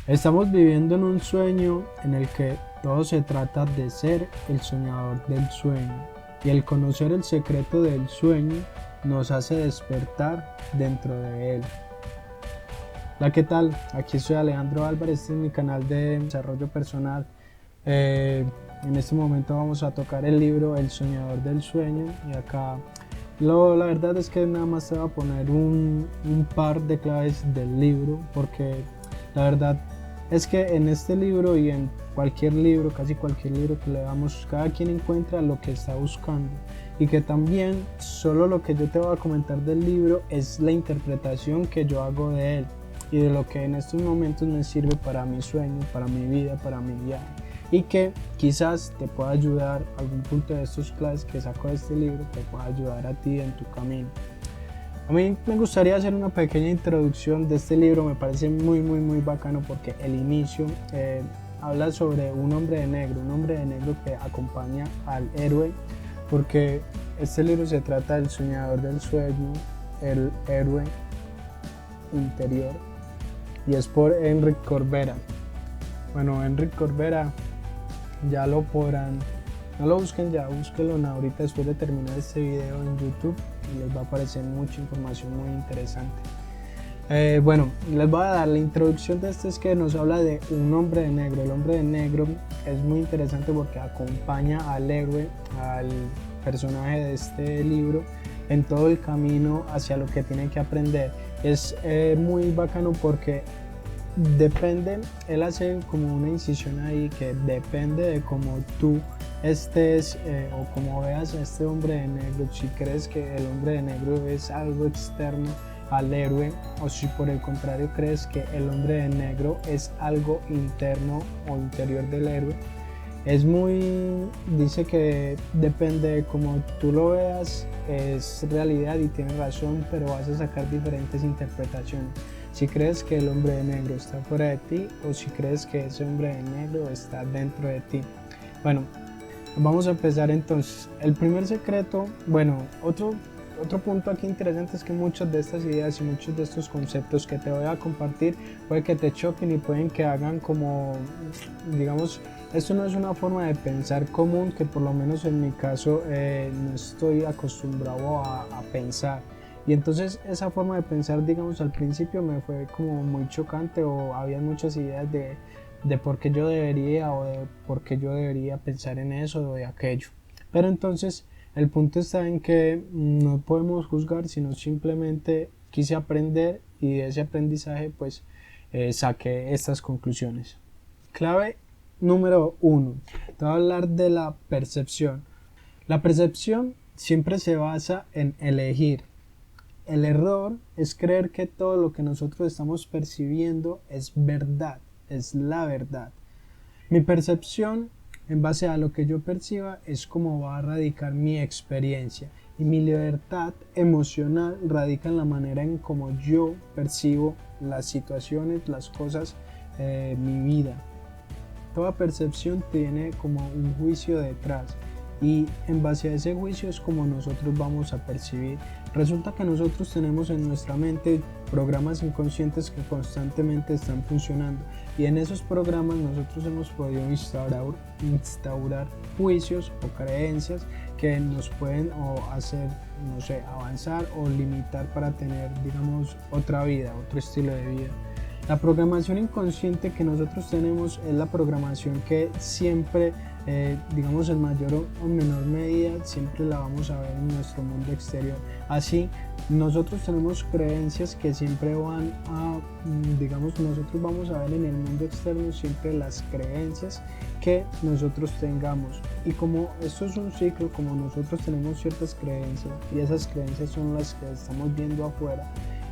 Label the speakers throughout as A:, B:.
A: Estamos viviendo en un sueño en el que todo se trata de ser el soñador del sueño, y el conocer el secreto del sueño nos hace despertar dentro de él. Hola, ¿qué tal? Aquí soy Alejandro Álvarez, este es mi canal de desarrollo personal. En este momento vamos a tocar el libro El soñador del sueño, y acá la verdad es que nada más te voy a poner un par de claves del libro, porque la verdad es que en este libro y en cualquier libro, casi cualquier libro que leamos, cada quien encuentra lo que está buscando, y que también solo lo que yo te voy a comentar del libro es la interpretación que yo hago de él y de lo que en estos momentos me sirve para mi sueño, para mi vida, para mi viaje, y que quizás te pueda ayudar, algún punto de estos claves que saco de este libro te pueda ayudar a ti en tu camino. A mí me gustaría hacer una pequeña introducción de este libro. Me parece muy bacano porque el inicio habla sobre un hombre de negro que acompaña al héroe, porque este libro se trata del soñador del sueño, el héroe interior, y es por Enric Corbera. Bueno, Enric Corbera ya lo podrán, no lo busquen ya, búsquenlo ahorita después de terminar este video en YouTube y les va a aparecer mucha información muy interesante. Bueno, les voy a dar la introducción de este, es que nos habla de un hombre de negro. El hombre de negro es muy interesante porque acompaña al héroe, al personaje de este libro, en todo el camino hacia lo que tiene que aprender. Es muy bacano porque depende, él hace como una incisión ahí que depende de cómo tú estés o como veas a este hombre de negro, si crees que el hombre de negro es algo externo al héroe, o si por el contrario crees que el hombre de negro es algo interno o interior del héroe. Dice que depende de cómo tú lo veas, es realidad y tienes razón, pero vas a sacar diferentes interpretaciones. Si crees que el hombre de negro está fuera de ti, o si crees que ese hombre de negro está dentro de ti. Bueno, vamos a empezar entonces. El primer secreto, bueno, otro punto aquí interesante es que muchas de estas ideas y muchos de estos conceptos que te voy a compartir puede que te choquen y pueden que hagan como, digamos, esto no es una forma de pensar común, que por lo menos en mi caso no estoy acostumbrado a pensar. Y entonces esa forma de pensar, digamos, al principio me fue como muy chocante, o había muchas ideas de por qué yo debería, o de por qué yo debería pensar en eso o de aquello. Pero entonces el punto está en que no podemos juzgar, sino simplemente quise aprender, y de ese aprendizaje pues saqué estas conclusiones. Clave número 1. Te voy a hablar de la percepción. La percepción siempre se basa en elegir. El error es creer que todo lo que nosotros estamos percibiendo es verdad, es la verdad. Mi percepción, en base a lo que yo perciba, es como va a radicar mi experiencia, y mi libertad emocional radica en la manera en cómo yo percibo las situaciones, las cosas, mi vida. Toda percepción tiene como un juicio detrás, y en base a ese juicio es como nosotros vamos a percibir. Resulta que nosotros tenemos en nuestra mente programas inconscientes que constantemente están funcionando, y en esos programas nosotros hemos podido instaurar juicios o creencias que nos pueden o hacer, no sé, avanzar o limitar para tener, digamos, otra vida, otro estilo de vida. La programación inconsciente que nosotros tenemos es la programación que siempre, digamos, en mayor o menor medida, siempre la vamos a ver en nuestro mundo exterior. Así, nosotros tenemos creencias que siempre van a, digamos, nosotros vamos a ver en el mundo externo siempre las creencias que nosotros tengamos. Y como esto es un ciclo, como nosotros tenemos ciertas creencias, y esas creencias son las que estamos viendo afuera,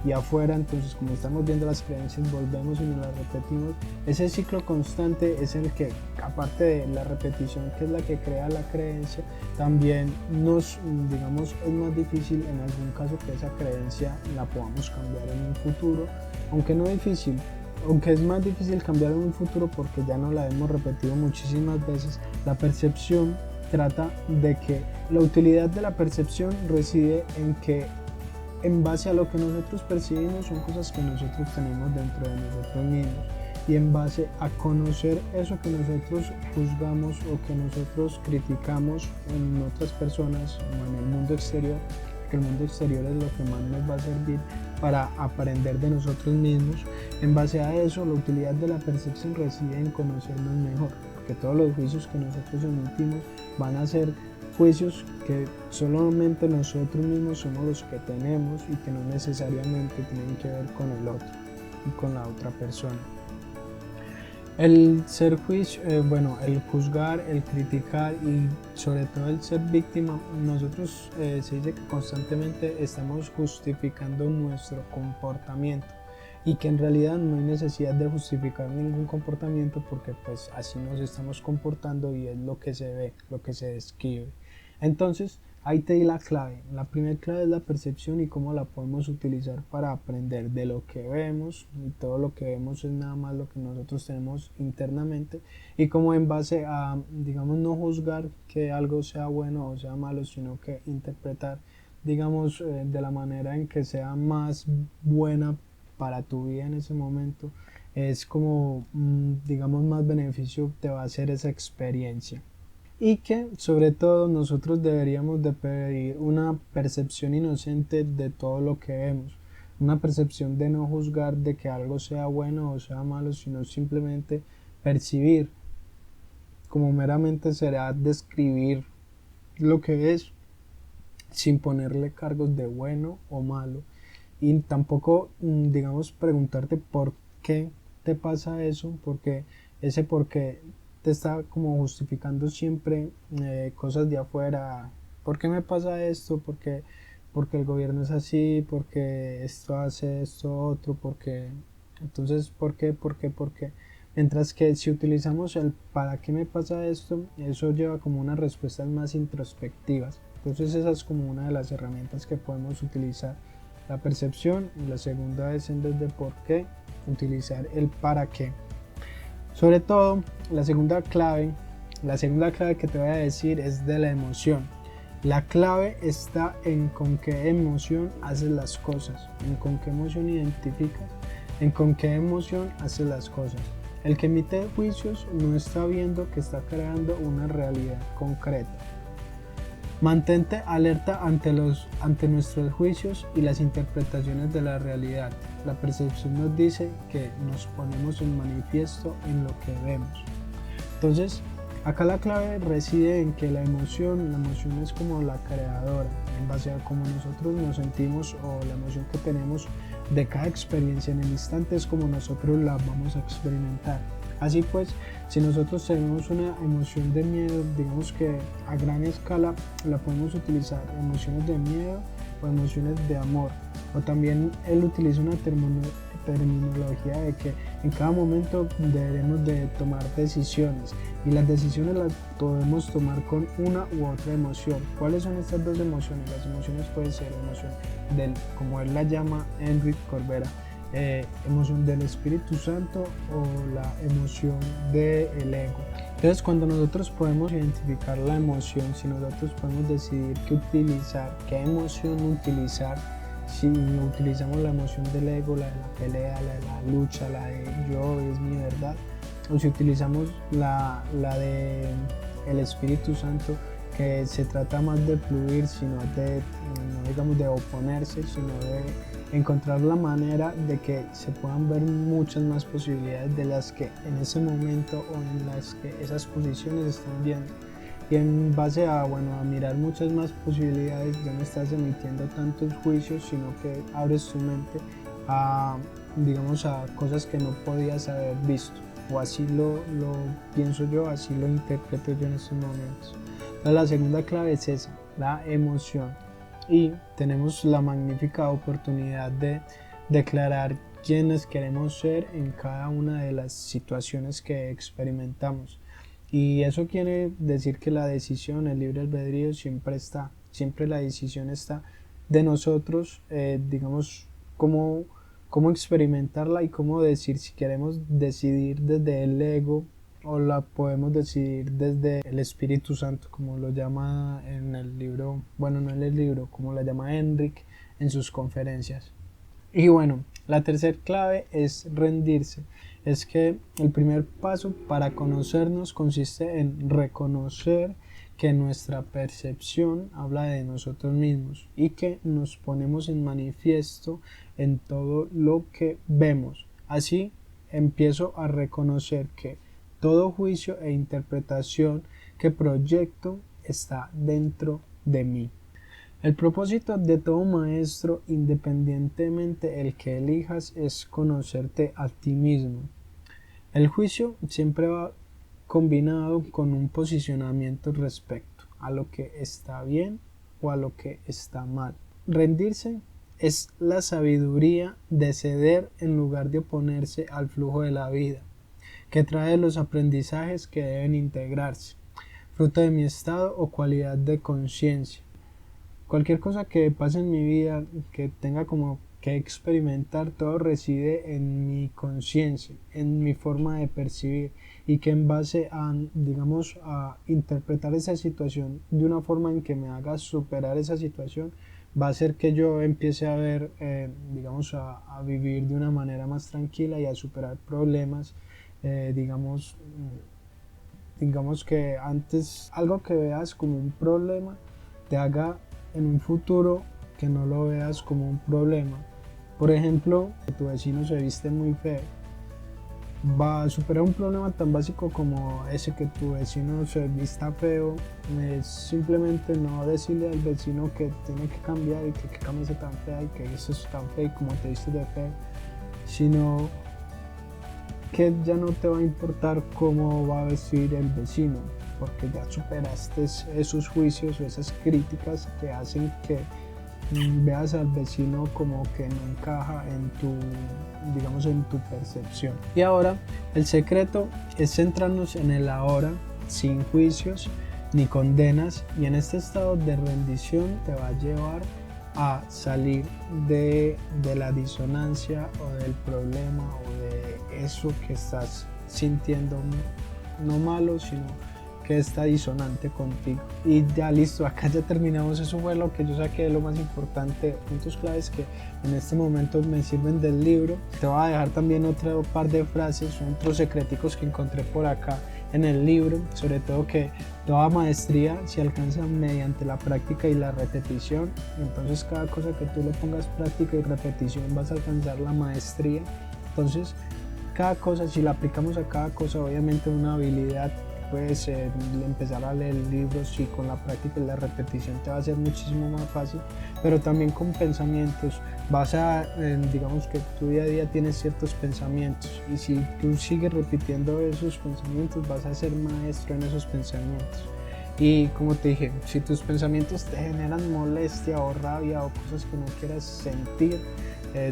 A: y afuera, entonces como estamos viendo las creencias, volvemos y nos las repetimos. Ese ciclo constante es el que, aparte de la repetición que es la que crea la creencia, también nos, digamos, es más difícil en algún caso que esa creencia la podamos cambiar en un futuro, aunque es más difícil cambiar en un futuro porque ya no la hemos repetido muchísimas veces. La percepción trata de que la utilidad de la percepción reside en que, en base a lo que nosotros percibimos, son cosas que nosotros tenemos dentro de nosotros mismos. y en base a conocer eso que nosotros juzgamos o que nosotros criticamos en otras personas o en el mundo exterior, que el mundo exterior es lo que más nos va a servir para aprender de nosotros mismos. En base a eso, la utilidad de la percepción reside en conocernos mejor, porque todos los juicios que nosotros emitimos van a ser juicios que solamente nosotros mismos somos los que tenemos y que no necesariamente tienen que ver con el otro y con la otra persona. El ser juicio, el juzgar, el criticar y sobre todo el ser víctima, nosotros se dice que constantemente estamos justificando nuestro comportamiento y que en realidad no hay necesidad de justificar ningún comportamiento porque pues así nos estamos comportando y es lo que se ve, lo que se describe. Entonces, ahí te di la clave. La primera clave es la percepción y cómo la podemos utilizar para aprender de lo que vemos, y todo lo que vemos es nada más lo que nosotros tenemos internamente, y cómo en base a, digamos, no juzgar que algo sea bueno o sea malo, sino que interpretar, digamos, de la manera en que sea más buena para tu vida en ese momento, es como, digamos, más beneficio te va a hacer esa experiencia. Y que sobre todo nosotros deberíamos de pedir una percepción inocente de todo lo que vemos, una percepción de no juzgar de que algo sea bueno o sea malo, sino simplemente percibir, como meramente será describir lo que es sin ponerle cargos de bueno o malo, y tampoco digamos preguntarte por qué te pasa eso, porque ese por qué te está como justificando siempre cosas de afuera. ¿Por qué me pasa esto? Porque el gobierno es así, porque esto hace esto otro, porque entonces ¿por qué? Mientras que si utilizamos el ¿para qué me pasa esto? Eso lleva como unas respuestas más introspectivas. Entonces esa es como una de las herramientas que podemos utilizar, la percepción, y la segunda es en vez de por qué, utilizar el para qué. Sobre todo, la segunda clave que te voy a decir es de la emoción. La clave está en con qué emoción haces las cosas, en con qué emoción identificas, en con qué emoción haces las cosas. El que emite juicios no está viendo que está creando una realidad concreta. Mantente alerta ante nuestros juicios y las interpretaciones de la realidad. La percepción nos dice que nos ponemos en manifiesto en lo que vemos. Entonces, acá la clave reside en que la emoción es como la creadora, en base a cómo nosotros nos sentimos o la emoción que tenemos de cada experiencia en el instante es como nosotros la vamos a experimentar. Así pues, si nosotros tenemos una emoción de miedo, digamos que a gran escala la podemos utilizar, emociones de miedo o emociones de amor. O también él utiliza una terminología de que en cada momento debemos de tomar decisiones y las decisiones las podemos tomar con una u otra emoción. ¿Cuáles son estas dos emociones? Las emociones pueden ser emoción del, como él la llama Enrique Corbera, emoción del Espíritu Santo o la emoción del ego. Entonces, cuando nosotros podemos identificar la emoción, si nosotros podemos decidir qué utilizar, qué emoción utilizar, si utilizamos la emoción del ego, la de la pelea, la de la lucha, la de yo es mi verdad, o si utilizamos la de el Espíritu Santo, que se trata más de fluir, sino de, no digamos de oponerse, sino de encontrar la manera de que se puedan ver muchas más posibilidades de las que en ese momento o en las que esas posiciones están viendo. Y en base a, a mirar muchas más posibilidades, ya no estás emitiendo tantos juicios, sino que abres tu mente a, digamos, a cosas que no podías haber visto. O así lo pienso yo, así lo interpreto yo en estos momentos. Entonces, la segunda clave es esa, la emoción. Y tenemos la magnífica oportunidad de declarar quiénes queremos ser en cada una de las situaciones que experimentamos. Y eso quiere decir que la decisión, el libre albedrío siempre la decisión está de nosotros, digamos, cómo experimentarla y cómo decir si queremos decidir desde el ego o la podemos decidir desde el Espíritu Santo, como lo llama en el libro, no en el libro, como la llama Enrique en sus conferencias. Y bueno, la tercera clave es rendirse. es que el primer paso para conocernos consiste en reconocer que nuestra percepción habla de nosotros mismos y que nos ponemos en manifiesto en todo lo que vemos. Así empiezo a reconocer que todo juicio e interpretación que proyecto está dentro de mí. El propósito de todo maestro, independientemente el que elijas, es conocerte a ti mismo. El juicio siempre va combinado con un posicionamiento respecto a lo que está bien o a lo que está mal. Rendirse es la sabiduría de ceder en lugar de oponerse al flujo de la vida, que trae los aprendizajes que deben integrarse, fruto de mi estado o cualidad de conciencia. Cualquier cosa que pase en mi vida, que tenga como que experimentar, todo reside en mi conciencia, en mi forma de percibir, y que en base a, digamos, a interpretar esa situación de una forma en que me haga superar esa situación, va a hacer que yo empiece a ver, digamos, a vivir de una manera más tranquila y a superar problemas, digamos que antes algo que veas como un problema te haga en un futuro que no lo veas como un problema. Por ejemplo, que tu vecino se viste muy feo, va a superar un problema tan básico como ese, que tu vecino se vista feo. Es simplemente no decirle al vecino que tiene que cambiar y que camisa tan fea y que eso es tan feo y como te vistes de feo, sino que ya no te va a importar cómo va a vestir el vecino, porque ya superaste esos juicios o esas críticas que hacen que veas al vecino como que no encaja en tu, digamos, en tu percepción. Y ahora el secreto es centrarnos en el ahora, sin juicios ni condenas, y en este estado de rendición te va a llevar a salir de la disonancia o del problema o de eso que estás sintiendo, no malo, sino que está disonante contigo. Y ya listo, acá ya terminamos. Eso fue lo que yo saqué de lo más importante, puntos claves que en este momento me sirven del libro. Te voy a dejar también otro par de frases, otros secreticos que encontré por acá en el libro, sobre todo que toda maestría se alcanza mediante la práctica y la repetición. Entonces cada cosa que tú le pongas práctica y repetición vas a alcanzar la maestría. Entonces cada cosa, si la aplicamos a cada cosa, obviamente una habilidad, puedes empezar a leer libros, y con la práctica y la repetición te va a ser muchísimo más fácil, pero también con pensamientos. Vas a, digamos que tu día a día tienes ciertos pensamientos, y si tú sigues repitiendo esos pensamientos vas a ser maestro en esos pensamientos. Y como te dije, si tus pensamientos te generan molestia o rabia o cosas que no quieras sentir,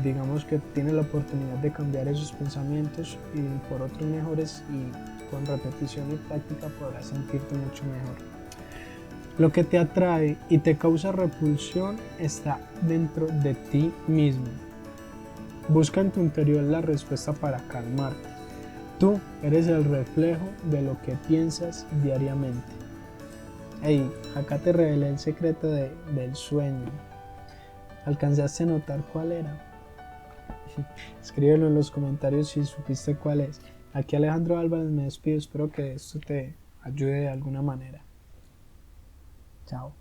A: digamos que tienes la oportunidad de cambiar esos pensamientos y por otros mejores, y con repetición y práctica podrás sentirte mucho mejor. Lo que te atrae y te causa repulsión está dentro de ti mismo. Busca en tu interior la respuesta para calmarte. Tú eres el reflejo de lo que piensas diariamente. Hey, acá te revelé el secreto del sueño. ¿Alcanzaste a notar cuál era? Escríbelo en los comentarios si supiste cuál es. Aquí Alejandro Álvarez, me despido, espero que esto te ayude de alguna manera. Chao.